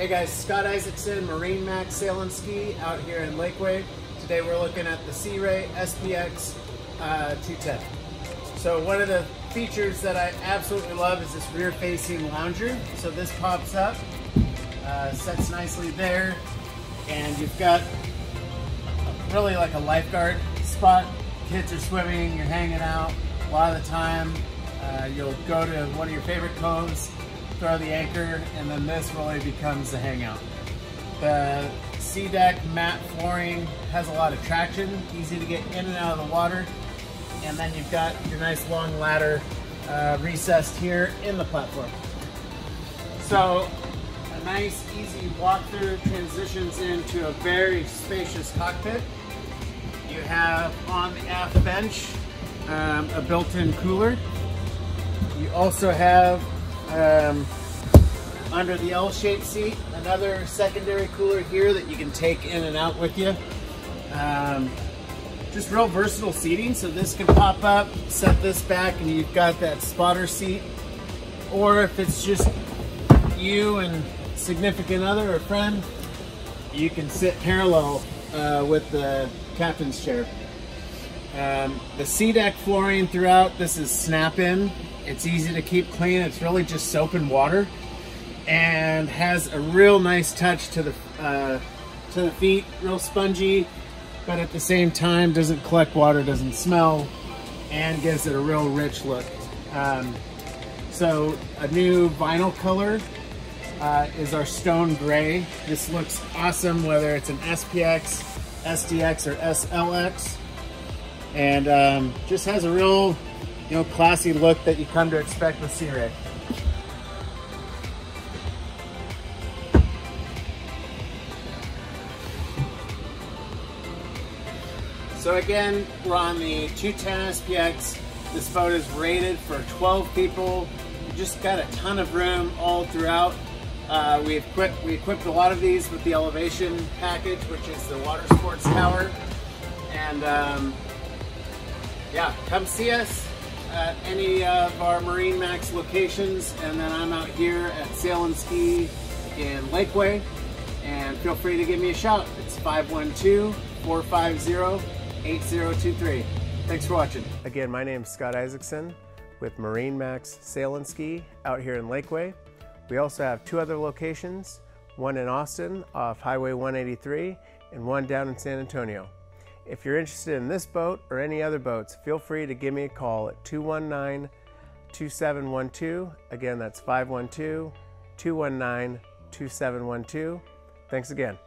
Hey guys, Scott Isaacson, MarineMax Sail and Ski out here in Lakeway. Today we're looking at the Ray SPX 210. So one of the features that I absolutely love is this rear-facing lounger. So this pops up, sets nicely there, and you've got really like a lifeguard spot. Kids are swimming, you're hanging out. A lot of the time, you'll go to one of your favorite coves, throw the anchor, and then this really becomes the hangout. The CDAC matte flooring has a lot of traction, easy to get in and out of the water, and then you've got your nice long ladder recessed here in the platform. So a nice easy walkthrough transitions into a very spacious cockpit. You have on the aft bench a built-in cooler. You also have under the L-shaped seat another secondary cooler here that you can take in and out with you. Just real versatile seating, so this can pop up, set this back, and you've got that spotter seat. Or if it's just you and significant other or friend, you can sit parallel with the captain's chair. The CDAC flooring throughout, this is snap-in. It's easy to keep clean. It's really just soap and water, and has a real nice touch to the feet. Real spongy, but at the same time doesn't collect water, doesn't smell, and gives it a real rich look. So a new vinyl color is our stone gray. This looks awesome whether it's an SPX, SDX, or SLX, and just has a real, classy look that you come to expect with Ray. So again, we're on the 210 SPX. This boat is rated for 12 people. You just got a ton of room all throughout. We equipped a lot of these with the elevation package, which is the water sports tower. And yeah, come see us at any of our MarineMax locations, and then I'm out here at Sail and Ski in Lakeway, and feel free to give me a shout. It's 512-450-8023. Thanks for watching. Again, my name is Scott Isaacson with MarineMax Sail and Ski out here in Lakeway. We also have two other locations, one in Austin off Highway 183 and one down in San Antonio. If you're interested in this boat or any other boats, feel free to give me a call at 219-2712. Again, that's 512-219-2712. Thanks again.